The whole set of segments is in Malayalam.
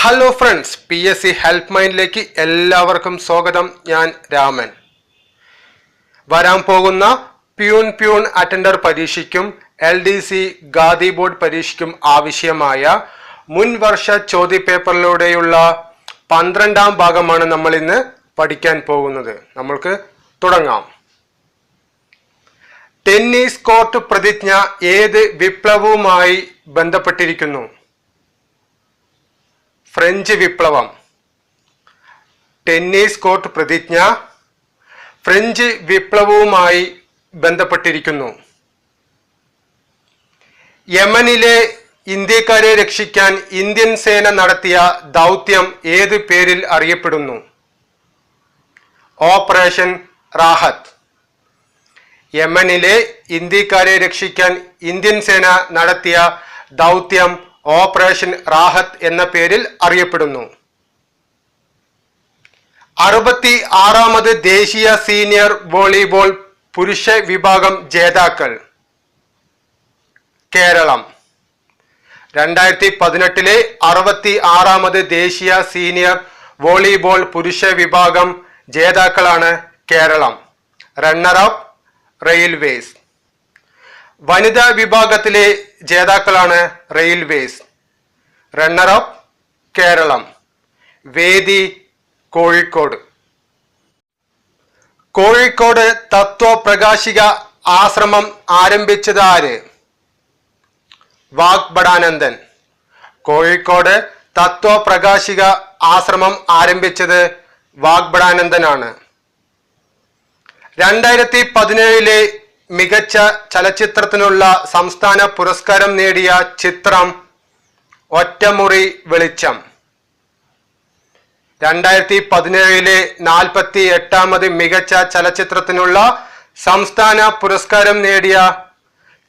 ഹലോ ഫ്രണ്ട്സ്, PSC ഹെൽപ്പ് മൈൻഡിലേക്ക് എല്ലാവർക്കും സ്വാഗതം. ഞാൻ രാമൻ. വരാൻ പോകുന്ന പ്യൂൺ അറ്റൻഡർ പരീക്ഷയ്ക്കും LDC ഖാദി ബോർഡ് പരീക്ഷയ്ക്കും ആവശ്യമായ മുൻ വർഷ ചോദ്യപേപ്പറിലൂടെയുള്ള 12ാം ഭാഗമാണ് നമ്മൾ ഇന്ന് പഠിക്കാൻ പോകുന്നത്. നമ്മൾക്ക് തുടങ്ങാം. ടെന്നീസ് കോർട്ട് പ്രതിജ്ഞ ഏത് വിപ്ലവവുമായി ബന്ധപ്പെട്ടിരിക്കുന്നു? ഫ്രഞ്ച് വിപ്ലവം. ടെന്നീസ് കോർട്ട് പ്രതിജ്ഞ ഫ്രഞ്ച് വിപ്ലവവുമായി ബന്ധപ്പെട്ടിരിക്കുന്നു. യമനിലെ ഇന്ത്യക്കാരെ രക്ഷിക്കാൻ ഇന്ത്യൻ സേന നടത്തിയ ദൗത്യം ഏത് പേരിൽ അറിയപ്പെടുന്നു? ഓപ്പറേഷൻ റാഹത്ത്. യമനിലെ ഇന്ത്യക്കാരെ രക്ഷിക്കാൻ ഇന്ത്യൻ സേന നടത്തിയ ദൗത്യം ഓപ്പറേഷൻ റാഹത്ത് എന്ന പേരിൽ അറിയപ്പെടുന്നു. 66ാമത് ദേശീയ സീനിയർ വോളിബോൾ പുരുഷ വിഭാഗം ജേതാക്കൾ കേരളം. 2018 66ാമത് ദേശീയ സീനിയർ വോളിബോൾ പുരുഷ വിഭാഗം ജേതാക്കളാണ് കേരളം. Runner-up railways. വനിതാ വിഭാഗത്തിലെ ജേതാക്കളാണ് റെയിൽവേസ്. റണ്ണറപ്പ് കേരളം. വേദി കോഴിക്കോട്. കോഴിക്കോട് തത്വപ്രകാശിക ആശ്രമം ആരംഭിച്ചത് ആര്? വാഗ്ഭടാനന്ദൻ. കോഴിക്കോട് തത്വപ്രകാശിക ആശ്രമം ആരംഭിച്ചത് വാഗ്ഭടാനന്ദനാണ്. 2017 മികച്ച ചലച്ചിത്രത്തിനുള്ള സംസ്ഥാന പുരസ്കാരം നേടിയ ചിത്രം ഒറ്റമുറി വെളിച്ചം. 2017 48ാമത് മികച്ച ചലച്ചിത്രത്തിനുള്ള സംസ്ഥാന പുരസ്കാരം നേടിയ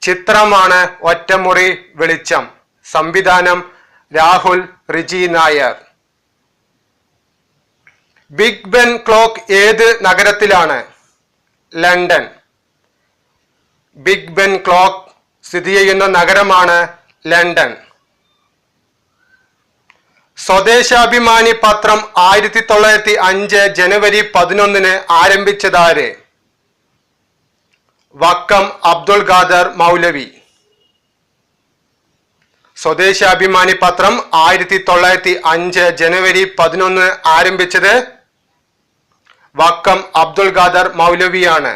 ചിത്രമാണ് ഒറ്റമുറി വെളിച്ചം. സംവിധാനം Rahul Riji Nair. Big Ben clock ഏത് നഗരത്തിലാണ്? ലണ്ടൻ. ബിഗ് ബെൻ ക്ലോക്ക് സ്ഥിതി ചെയ്യുന്ന നഗരമാണ് ലണ്ടൻ. സ്വദേശാഭിമാനി പത്രം 1905 ജനുവരി 11 ആരംഭിച്ചതാര്? വക്കം അബ്ദുൽ ഖാദർ മൗലവി. സ്വദേശാഭിമാനി പത്രം 1905 ജനുവരി 11 ആരംഭിച്ചത് വക്കം അബ്ദുൽ ഖാദർ മൗലവിയാണ്.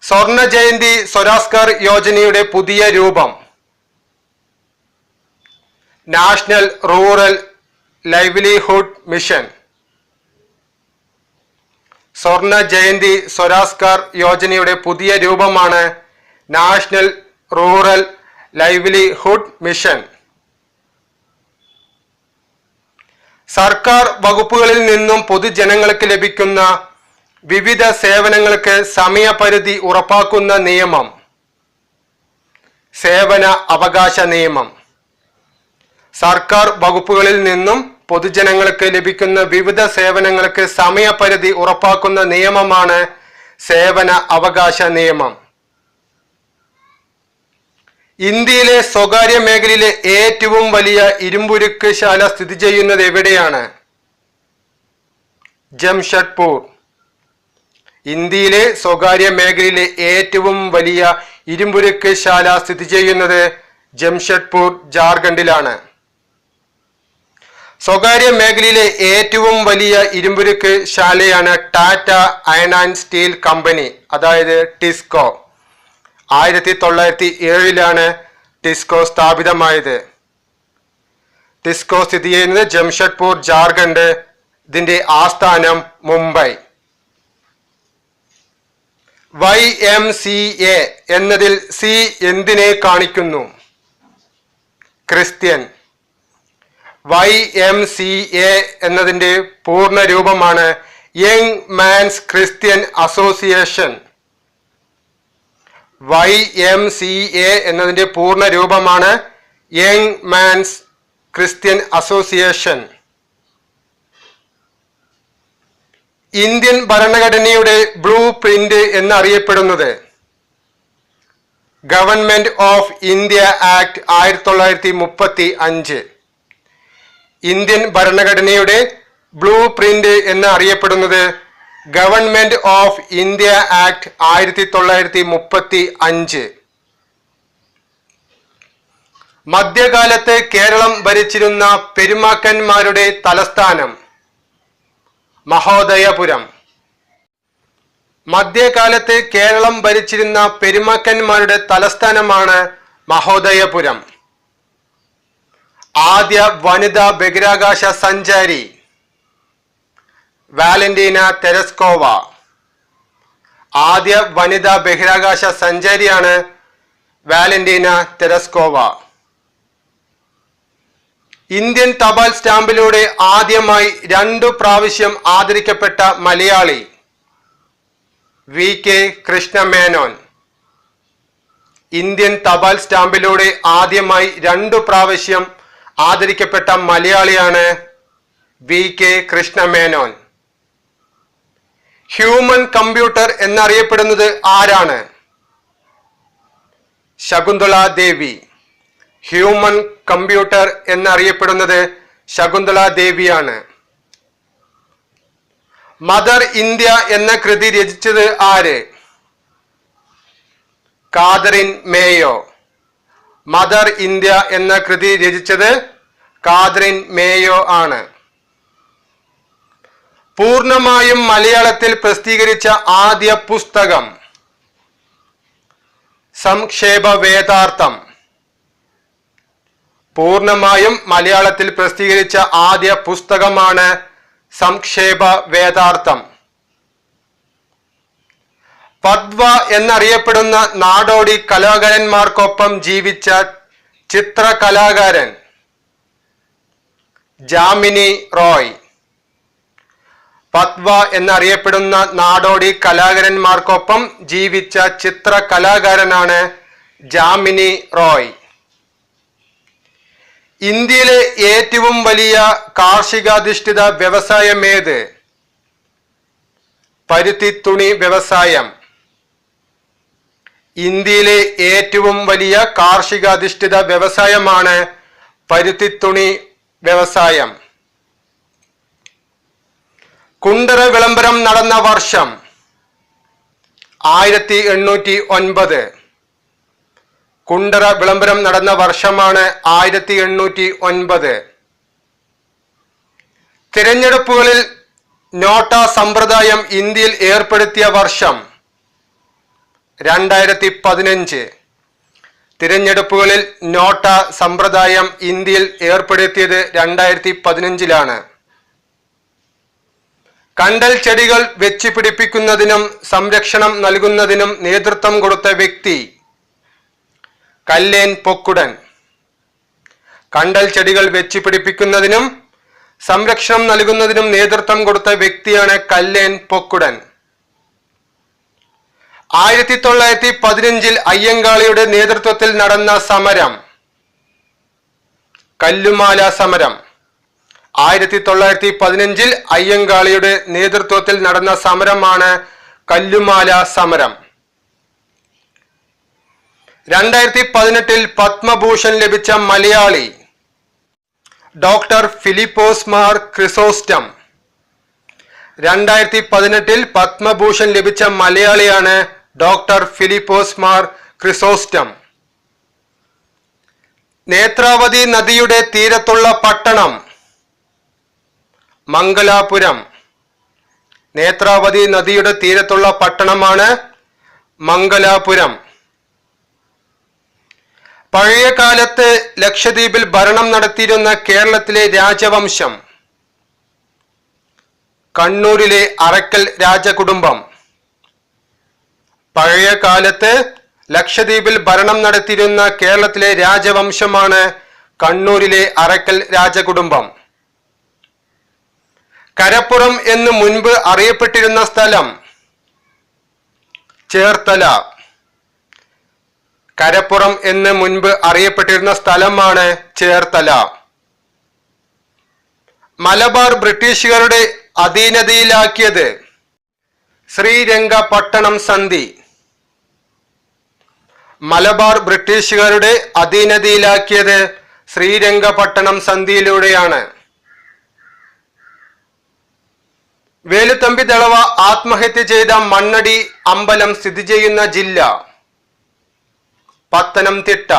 സ്വർണ ജയന്തി സ്വരാസ്കർ യോജനയുടെ പുതിയ രൂപം? National rural livelihood mission. സ്വർണ ജയന്തി സ്വരാസ്കർ യോജനയുടെ പുതിയ രൂപമാണ് നാഷണൽ റൂറൽ ലൈവ്ലിഹുഡ് മിഷൻ. സർക്കാർ വകുപ്പുകളിൽ നിന്നും പൊതുജനങ്ങൾക്ക് ലഭിക്കുന്ന വിവിധ സേവനങ്ങൾക്ക് സമയപരിധി ഉറപ്പാക്കുന്ന നിയമം? സേവന അവകാശ നിയമം. സർക്കാർ വകുപ്പുകളിൽ നിന്നും പൊതുജനങ്ങൾക്ക് ലഭിക്കുന്ന വിവിധ സേവനങ്ങൾക്ക് സമയപരിധി ഉറപ്പാക്കുന്ന നിയമമാണ് സേവന അവകാശ നിയമം. ഇന്ത്യയിലെ സ്വകാര്യ മേഖലയിലെ ഏറ്റവും വലിയ ഇരുമ്പുരുക്ക് ശാല സ്ഥിതി ചെയ്യുന്നത് എവിടെയാണ്? ജംഷഡ്പൂർ. ഇന്ത്യയിലെ സ്വകാര്യ മേഖലയിലെ ഏറ്റവും വലിയ ഇരുമ്പുരുക്ക് ശാല സ്ഥിതി ചെയ്യുന്നത് ജംഷഡ്പൂർ, ജാർഖണ്ഡിലാണ്. സ്വകാര്യ മേഖലയിലെ ഏറ്റവും വലിയ ഇരുമ്പുരുക്ക് ശാലയാണ് Tata iron and steel company, അതായത് ടിസ്കോ. 1907 ടിസ്കോ സ്ഥാപിതമായത്. ടിസ്കോ സ്ഥിതി ചെയ്യുന്നത് ജംഷഡ്പൂർ, ജാർഖണ്ഡ്. ഇതിന്റെ ആസ്ഥാനം മുംബൈ. YMCA എന്നതിൽ C എന്തിനെ കാണിക്കുന്നു? ക്രിസ്ത്യൻ. YMCA എന്നതിന്റെ പൂർണ്ണ രൂപമാണ് young men's Christian association. YMCA എന്നതിന്റെ പൂർണ്ണ രൂപമാണ് young men's Christian association. Indian ഭരണഘടനയുടെ ബ്ലൂ പ്രിന്റ് എന്നറിയപ്പെടുന്നത്? Government of India act 1935. Indian ഭരണഘടനയുടെ ബ്ലൂ പ്രിന്റ് എന്ന് അറിയപ്പെടുന്നത് ഗവൺമെന്റ് ഓഫ് ഇന്ത്യ ആക്ട് 1935. മധ്യകാലത്ത് കേരളം ഭരിച്ചിരുന്ന പെരുമാക്കന്മാരുടെ തലസ്ഥാനം മഹോദയപുരം. മധ്യകാലത്ത് കേരളം ഭരിച്ചിരുന്ന പെരുമാക്കന്മാരുടെ തലസ്ഥാനമാണ് മഹോദയപുരം. ആദ്യ വനിതാ ബഹിരാകാശ സഞ്ചാരി വാലന്റീന തെരസ്കോവ. ആദ്യ വനിതാ ബഹിരാകാശ സഞ്ചാരിയാണ് വാലന്റീന തെരസ്കോവ. ഇന്ത്യൻ തപാൽ സ്റ്റാമ്പിലൂടെ ആദ്യമായി 2 പ്രാവശ്യം ആദരിക്കപ്പെട്ട മലയാളി VK കൃഷ്ണമേനോൻ. ഇന്ത്യൻ തപാൽ സ്റ്റാമ്പിലൂടെ ആദ്യമായി 2 പ്രാവശ്യം ആദരിക്കപ്പെട്ട മലയാളിയാണ് VK കൃഷ്ണമേനോൻ. ഹ്യൂമൻ കമ്പ്യൂട്ടർ എന്നറിയപ്പെടുന്നത് ആരാണ്? ശകുന്തള ദേവി. ഹ്യൂമൻ കമ്പ്യൂട്ടർ എന്നറിയപ്പെടുന്നത് ശകുന്തള ദേവിയാണ്. മദർ ഇന്ത്യ എന്ന കൃതി രചിച്ചത് ആര്? Catherine Mayo. മദർ ഇന്ത്യ എന്ന കൃതി രചിച്ചത് കാതറിൻ മേയോ ആണ്. പൂർണ്ണമായും മലയാളത്തിൽ പ്രസിദ്ധീകരിച്ച ആദ്യ പുസ്തകം സംക്ഷേപ വേദാർത്ഥം. പൂർണ്ണമായും മലയാളത്തിൽ പ്രസിദ്ധീകരിച്ച ആദ്യ പുസ്തകമാണ് സംക്ഷേപ വേദാർത്ഥം. പദ്വ എന്നറിയപ്പെടുന്ന നാടോടി കലാകാരന്മാർക്കൊപ്പം ജീവിച്ച ചിത്രകലാകാരൻ ജാമിനി റോയ്. പദ്വ എന്നറിയപ്പെടുന്ന നാടോടി കലാകാരന്മാർക്കൊപ്പം ജീവിച്ച ചിത്രകലാകാരനാണ് ജാമിനി റോയ്. ഇന്ത്യയിലെ ഏറ്റവും വലിയ കാർഷികാധിഷ്ഠിത വ്യവസായമേത്? പരുത്തി തുണി വ്യവസായം. ഇന്ത്യയിലെ ഏറ്റവും വലിയ കാർഷികാധിഷ്ഠിത വ്യവസായമാണ് പരുത്തി തുണി വ്യവസായം. കുണ്ടറ വിളംബരം നടന്ന വർഷം 1809. കുണ്ടറ വിളംബരം നടന്ന വർഷമാണ് 1809. തിരഞ്ഞെടുപ്പുകളിൽ നോട്ട സമ്പ്രദായം ഇന്ത്യയിൽ ഏർപ്പെടുത്തിയ വർഷം 2015. തിരഞ്ഞെടുപ്പുകളിൽ നോട്ട സമ്പ്രദായം ഇന്ത്യയിൽ ഏർപ്പെടുത്തിയത് 2015-ലാണ്. കണ്ടൽ ചെടികൾ വെച്ച് പിടിപ്പിക്കുന്നതിനും സംരക്ഷണം നൽകുന്നതിനും നേതൃത്വം കൊടുത്ത വ്യക്തി കല്ലേൻ പൊക്കുടൻ. കണ്ടൽ ചെടികൾ വെച്ച് പിടിപ്പിക്കുന്നതിനും സംരക്ഷണം നൽകുന്നതിനും നേതൃത്വം കൊടുത്ത വ്യക്തിയാണ് കല്ലേൻ പൊക്കുടൻ. 1915 അയ്യങ്കാളിയുടെ നേതൃത്വത്തിൽ നടന്ന സമരം കല്ലുമാല സമരം. 1915 അയ്യങ്കാളിയുടെ നേതൃത്വത്തിൽ നടന്ന സമരമാണ് കല്ലുമാല സമരം. 2018 പത്മഭൂഷൺ ലഭിച്ച മലയാളി ഡോക്ടർ ഫിലിപ്പോസ് മാർ ക്രിസോസ്റ്റം. 2018 പത്മഭൂഷൺ ലഭിച്ച മലയാളിയാണ് ഡോക്ടർ ഫിലിപ്പോസ് മാർ ക്രിസോസ്റ്റം. നേത്രാവതി നദിയുടെ തീരത്തുള്ള പട്ടണം മംഗലാപുരം. നേത്രാവതി നദിയുടെ തീരത്തുള്ള പട്ടണമാണ് മംഗലാപുരം. പഴയ കാലത്ത് ലക്ഷദ്വീപിൽ ഭരണം നടത്തിയിരുന്ന കേരളത്തിലെ രാജവംശം കണ്ണൂരിലെ അറക്കൽ രാജകുടുംബം. പഴയ കാലത്ത് ലക്ഷദ്വീപിൽ ഭരണം നടത്തിയിരുന്ന കേരളത്തിലെ രാജവംശമാണ് കണ്ണൂരിലെ അറക്കൽ രാജകുടുംബം. കരപ്പുറം എന്ന് മുൻപ് അറിയപ്പെട്ടിരുന്ന സ്ഥലം ചേർത്തല. കരപ്പുറം എന്ന് മുൻപ് അറിയപ്പെട്ടിരുന്ന സ്ഥലമാണ് ചേർത്തല. മലബാർ ബ്രിട്ടീഷുകാരുടെ മലബാർ ബ്രിട്ടീഷുകാരുടെ അധീനതയിലാക്കിയത് ശ്രീരംഗപട്ടണം സന്ധിയിലൂടെയാണ്. വേലുത്തമ്പി ദളവ ആത്മഹത്യ ചെയ്ത മണ്ണടി അമ്പലം സ്ഥിതി ചെയ്യുന്ന ജില്ല പത്തനംതിട്ട.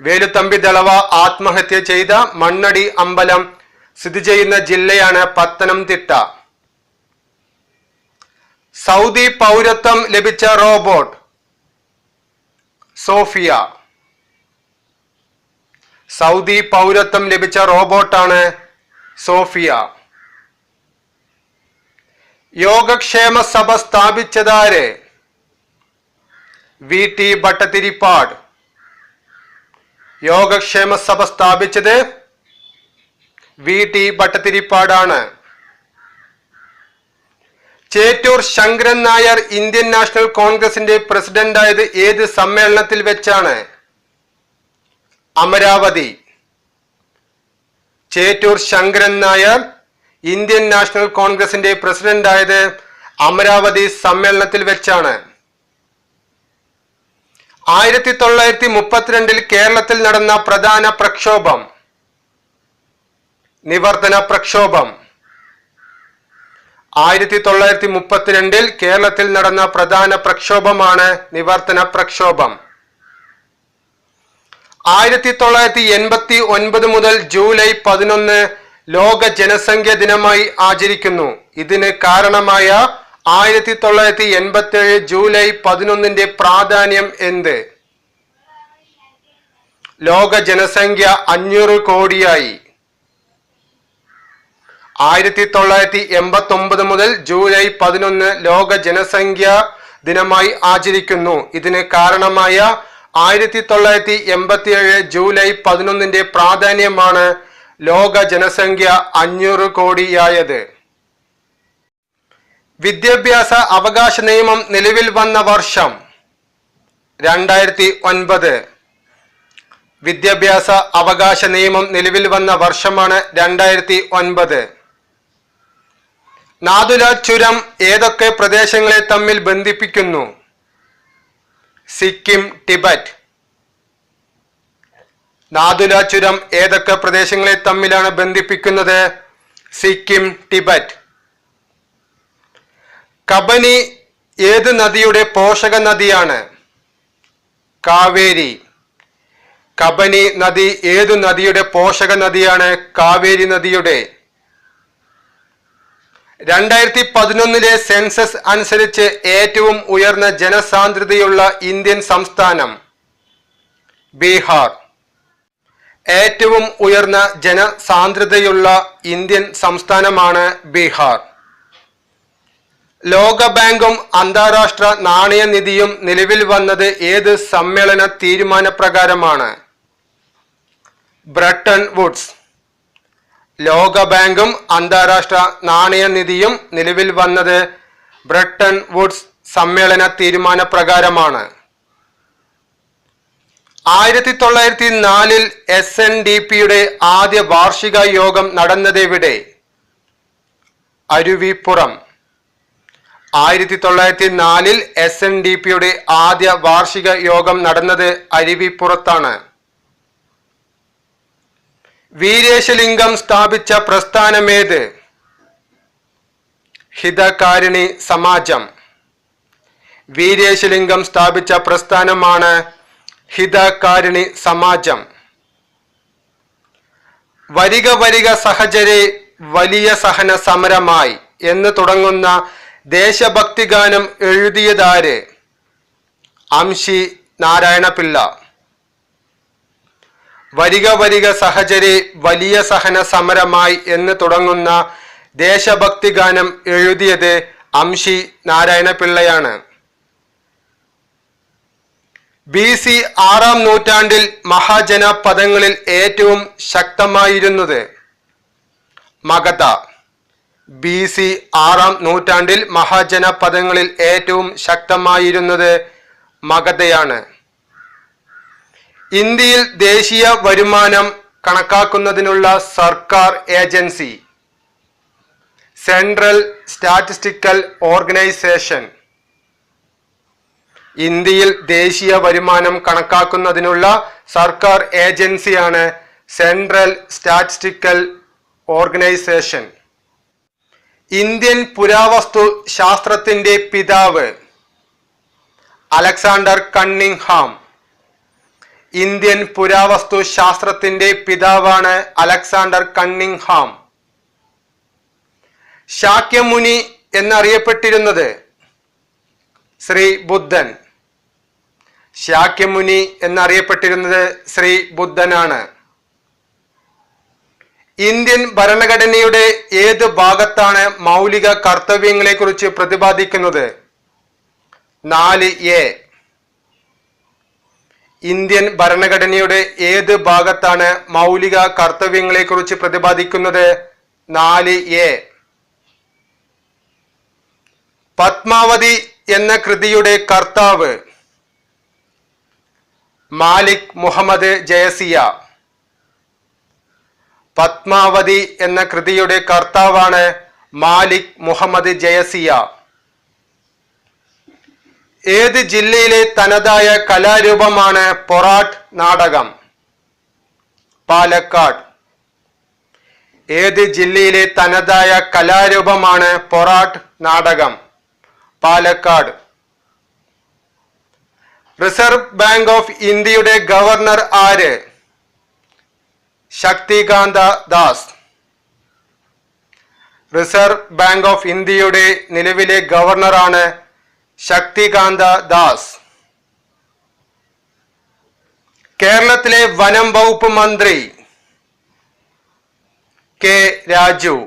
വേലുത്തമ്പി ദളവ ആത്മഹത്യ ചെയ്ത മണ്ണടി അമ്പലം സ്ഥിതി ചെയ്യുന്ന ജില്ലയാണ് പത്തനംതിട്ട. സൗദി പൗരത്വം ലഭിച്ച റോബോട്ട് സോഫിയ. സൗദി പൗരത്വം ലഭിച്ച റോബോട്ടാണ് സോഫിയ. യോഗക്ഷേമ സഭ സ്ഥാപിച്ചതാര്? VT ഭട്ടതിരിപ്പാട്. യോഗക്ഷേമ സഭ സ്ഥാപിച്ചത് VT ഭട്ടതിരിപ്പാടാണ്. ചേറ്റൂർ ശങ്കരൻ നായർ ഇന്ത്യൻ നാഷണൽ കോൺഗ്രസിന്റെ പ്രസിഡന്റായത് ഏത് സമ്മേളനത്തിൽ വെച്ചാണ്? അമരാവതി. ചേറ്റൂർ ശങ്കരൻ നായർ ഇന്ത്യൻ നാഷണൽ കോൺഗ്രസിന്റെ പ്രസിഡന്റായത് അമരാവതി സമ്മേളനത്തിൽ വെച്ചാണ്. 1932 കേരളത്തിൽ നടന്ന പ്രധാന പ്രക്ഷോഭം നിവർത്തന പ്രക്ഷോഭം. 1932 കേരളത്തിൽ നടന്ന പ്രധാന പ്രക്ഷോഭമാണ് നിവർത്തന പ്രക്ഷോഭം. 1989 മുതൽ ജൂലൈ 11 ലോക ജനസംഖ്യാ ദിനമായി ആചരിക്കുന്നു. ഇതിന് കാരണമായ 1987 ജൂലൈ 11 പ്രാധാന്യം എന്ത്? ലോക ജനസംഖ്യ 500 കോടിയായി. 1989 മുതൽ ജൂലൈ 11 ലോക ജനസംഖ്യാ ദിനമായി ആചരിക്കുന്നു. ഇതിന് കാരണമായ 1987 ജൂലൈ 11 പ്രാധാന്യമാണ് ലോക ജനസംഖ്യ 500 കോടിയായത്. വിദ്യാഭ്യാസ അവകാശ നിയമം നിലവിൽ വന്ന വർഷം 2009. വിദ്യാഭ്യാസ അവകാശ നിയമം നിലവിൽ വന്ന വർഷമാണ് 2009. നാഥുല ചുരം ഏതൊക്കെ പ്രദേശങ്ങളെ തമ്മിൽ ബന്ധിപ്പിക്കുന്നു? സിക്കിം, ടിബറ്റ്. നാഥുല ചുരം ഏതൊക്കെ പ്രദേശങ്ങളെ തമ്മിലാണ് ബന്ധിപ്പിക്കുന്നത്? സിക്കിം, ടിബറ്റ്. കബനി ഏത് നദിയുടെ പോഷക നദിയാണ്? കാവേരി. കബനി നദി ഏതു നദിയുടെ പോഷക നദിയാണ്? കാവേരി നദിയുടെ. 2011 സെൻസസ് അനുസരിച്ച് ഏറ്റവും ഉയർന്ന ജനസാന്ദ്രതയുള്ള ഇന്ത്യൻ സംസ്ഥാനം ബീഹാർ. ഏറ്റവും ഉയർന്ന ജനസാന്ദ്രതയുള്ള ഇന്ത്യൻ സംസ്ഥാനമാണ് ബീഹാർ. ലോകബാങ്കും അന്താരാഷ്ട്ര നാണയനിധിയും നിലവിൽ വന്നത് ഏത് സമ്മേളന തീരുമാനപ്രകാരമാണ്? Bretton Woods. ലോകബാങ്കും അന്താരാഷ്ട്ര നാണയനിധിയും നിലവിൽ വന്നത് ബ്രട്ടൺ വുഡ്സ് സമ്മേളന തീരുമാനപ്രകാരമാണ്. 1904 SNDPയുടെ ആദ്യ വാർഷിക യോഗം നടന്നതെവിടെ? അരുവിപ്പുറം. 1904 SNDPയുടെ ആദ്യ വാർഷിക യോഗം നടന്നത് അരുവിപ്പുറത്താണ്. വീരേശലിംഗം സ്ഥാപിച്ച പ്രസ്ഥാനമേത്? ഹിതകാരിണി സമാജം. വീരേശലിംഗം സ്ഥാപിച്ച പ്രസ്ഥാനമാണ് ഹിതകാരിണി സമാജം. വരിക വരിക സഹചരെ വലിയ സഹന സമരമായി എന്ന് തുടങ്ങുന്ന ദേശഭക്തി ഗാനം എഴുതിയതാര്? അംശി നാരായണപിള്ള. വരിക വരിക സഹചരെ വലിയ സഹന സമരമായി എന്ന് തുടങ്ങുന്ന ദേശഭക്തി ഗാനം എഴുതിയത് അംശി നാരായണപിള്ളയാണ്. BC 6-ാം നൂറ്റാണ്ടിൽ മഹാജന പദങ്ങളിൽ ഏറ്റവും ശക്തമായിരുന്നത് മഗധ. BC 6-ാം നൂറ്റാണ്ടിൽ മഹാജന പദങ്ങളിൽ ഏറ്റവും ശക്തമായിരുന്നത് മഗധയാണ്. ഇന്ത്യയിൽ ദേശീയ വരുമാനം കണക്കാക്കുന്നതിനുള്ള സർക്കാർ ഏജൻസി സെൻട്രൽ സ്റ്റാറ്റിസ്റ്റിക്കൽ ഓർഗനൈസേഷൻ. ഇന്ത്യയിൽ ദേശീയ വരുമാനം കണക്കാക്കുന്നതിനുള്ള സർക്കാർ ഏജൻസിയാണ് സെൻട്രൽ സ്റ്റാറ്റിസ്റ്റിക്കൽ ഓർഗനൈസേഷൻ. ഇന്ത്യൻ പുരാവസ്തു ശാസ്ത്രത്തിന്റെ പിതാവ് അലക്സാണ്ടർ കണ്ണിംഗ്ഹാം. ഇന്ത്യൻ പുരാവസ്തു ശാസ്ത്രത്തിന്റെ പിതാവാണ് അലക്സാണ്ടർ കണ്ണിംഗ്ഹാം. ശാക്യമുനി എന്നറിയപ്പെട്ടിരുന്നത് ശ്രീ ബുദ്ധൻ. ശാക്യമുനി എന്നറിയപ്പെട്ടിരുന്നത് ശ്രീ ബുദ്ധനാണ്. ഇന്ത്യൻ ഭരണഘടനയുടെ ഏത് ഭാഗത്താണ് മൗലിക കർത്തവ്യങ്ങളെ കുറിച്ച് പ്രതിപാദിക്കുന്നത്? 4A. ഇന്ത്യൻ ഭരണഘടനയുടെ ഏത് ഭാഗത്താണ് മൗലിക കർത്തവ്യങ്ങളെ കുറിച്ച് പ്രതിപാദിക്കുന്നത്? 4A. പത്മാവതി എന്ന കൃതിയുടെ കർത്താവ് മാലിക് മുഹമ്മദ് ജയസിയ. പത്മാവതി എന്ന കൃതിയുടെ കർത്താവാണ് മാലിക് മുഹമ്മദ് ജയസിയ. ഏത് ജില്ലയിലെ തനതായ കലാരൂപമാണ് പൊറാട്ട് നാടകം? പാലക്കാട്. ഏത് ജില്ലയിലെ തനതായ കലാരൂപമാണ് പൊറാട്ട് നാടകം? പാലക്കാട്. റിസർവ് ബാങ്ക് ഓഫ് ഇന്ത്യയുടെ ഗവർണർ ആര്? Shaktikanta Das. Reserve bank of ഇന്ത്യയുടെ നിലവിലെ ഗവർണറാണ് ശക്തികാന്ത ദാസ്. കേരളത്തിലെ വനം വകുപ്പ് മന്ത്രി കെ രാജു.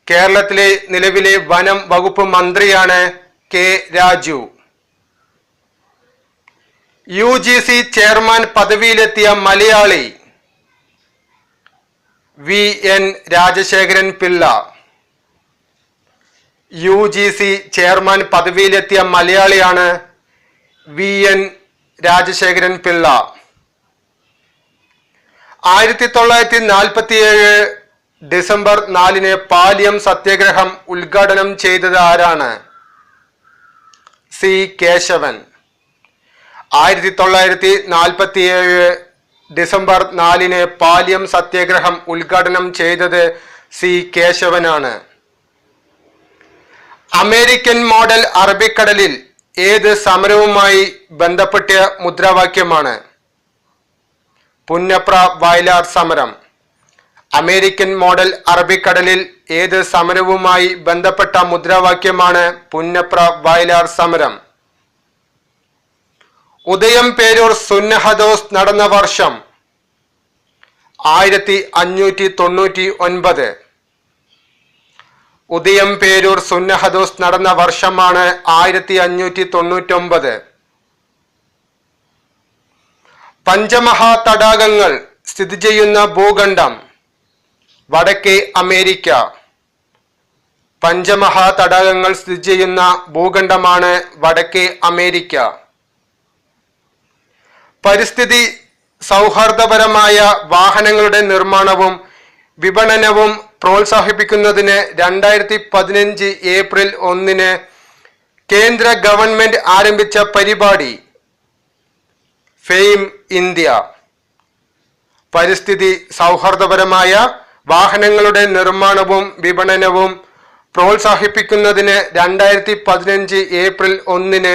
കേരളത്തിലെ നിലവിലെ വനം വകുപ്പ് മന്ത്രിയാണ് കെ രാജു. UGC ചെയർമാൻ പദവിയിലെത്തിയ Malayali VN Rajasekharan Pillai. UGC chairman പദവിയിലെത്തിയ മലയാളിയാണ് VN രാജശേഖരൻ പിള്ള. 1947 ഡിസംബർ 4 പാലിയം സത്യാഗ്രഹം ഉദ്ഘാടനം ചെയ്തത് ആരാണ്? സി കേശവൻ. 1947 ഡിസംബർ 4 പാലിയം സത്യാഗ്രഹം ഉദ്ഘാടനം ചെയ്തത് സി കേശവനാണ്. അമേരിക്കൻ മോഡൽ അറബിക്കടലിൽ ഏത് സമരവുമായി ബന്ധപ്പെട്ട മുദ്രാവാക്യമാണ്? പുന്നപ്ര വയലാർ സമരം. അമേരിക്കൻ മോഡൽ അറബിക്കടലിൽ ഏത് സമരവുമായി ബന്ധപ്പെട്ട മുദ്രാവാക്യമാണ് പുന്നപ്ര വയലാർ സമരം? ഉദയം പേരൂർ സുന്നഹദോസ് നടന്ന വർഷം 1599. ഉദയം പേരൂർ സുന്നഹദോസ് നടന്ന വർഷമാണ് 1599. പഞ്ചമഹാ തടാകങ്ങൾ സ്ഥിതി ചെയ്യുന്ന ഭൂഖണ്ഡം വടക്കേ അമേരിക്ക. പഞ്ചമഹാ തടാകങ്ങൾ സ്ഥിതി ചെയ്യുന്ന ഭൂഖണ്ഡമാണ് വടക്കേ അമേരിക്ക. പരിസ്ഥിതി സൗഹാർദ്ദപരമായ വാഹനങ്ങളുടെ നിർമ്മാണവും വിപണനവും പ്രോത്സാഹിപ്പിക്കുന്നതിന് 2015 ഏപ്രിൽ 1 കേന്ദ്ര ഗവൺമെന്റ് ആരംഭിച്ച പരിപാടി ഫെയിം ഇന്ത്യ. പരിസ്ഥിതി സൗഹാർദ്ദപരമായ വാഹനങ്ങളുടെ നിർമ്മാണവും വിപണനവും പ്രോത്സാഹിപ്പിക്കുന്നതിന് 2015 ഏപ്രിൽ 1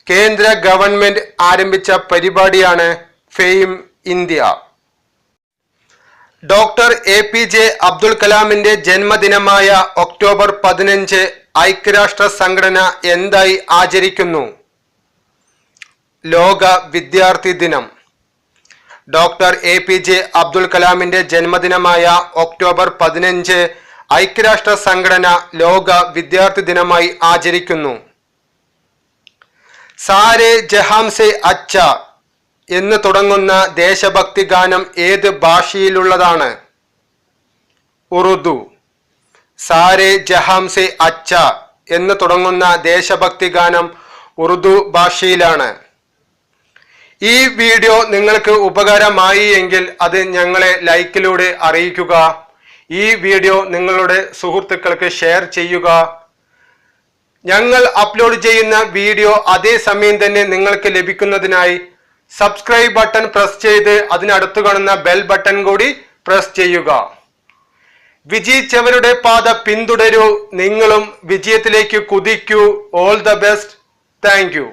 കേന്ദ്ര ഗവൺമെന്റ് ആരംഭിച്ച പരിപാടിയാണ് fame India. Doctor APJ Abdul കലാമിന്റെ ജന്മദിനമായ ഒക്ടോബർ 15 ഐക്യരാഷ്ട്ര സംഘടന എന്തായി ആചരിക്കുന്നു? ലോക വിദ്യാർത്ഥി ദിനം. ഡോക്ടർ APJ അബ്ദുൽ കലാമിന്റെ ജന്മദിനമായ ഒക്ടോബർ 15 ഐക്യരാഷ്ട്ര സംഘടന ലോക വിദ്യാർത്ഥി ദിനമായി ആചരിക്കുന്നു. സാരേ ജഹാംസെ അച്ച എന്ന് തുടങ്ങുന്ന ദേശഭക്തി ഗാനം ഏത് ഭാഷയിലുള്ളതാണ്? ഉറുദു. സാരേ ജഹാംസെ അച്ച എന്ന് തുടങ്ങുന്ന ദേശഭക്തി ഗാനം ഉറുദു ഭാഷയിലാണ്. ഈ വീഡിയോ നിങ്ങൾക്ക് ഉപകാരമായി എങ്കിൽ അത് ഞങ്ങളെ ലൈക്കിലൂടെ അറിയിക്കുക. ഈ വീഡിയോ നിങ്ങളുടെ സുഹൃത്തുക്കൾക്ക് ഷെയർ ചെയ്യുക. ഞങ്ങൾ അപ്ലോഡ് ചെയ്യുന്ന വീഡിയോ അതേ സമയം തന്നെ നിങ്ങൾക്ക് ലഭിക്കുന്നതിനായി സബ്സ്ക്രൈബ് ബട്ടൺ പ്രസ് ചെയ്ത് അതിനടുത്ത് കാണുന്ന ബെൽ ബട്ടൺ കൂടി പ്രസ് ചെയ്യുക. വിജയിച്ചവരുടെ പാത പിന്തുടരൂ, നിങ്ങളും വിജയത്തിലേക്ക് കുതിക്കൂ. All the best. Thank U.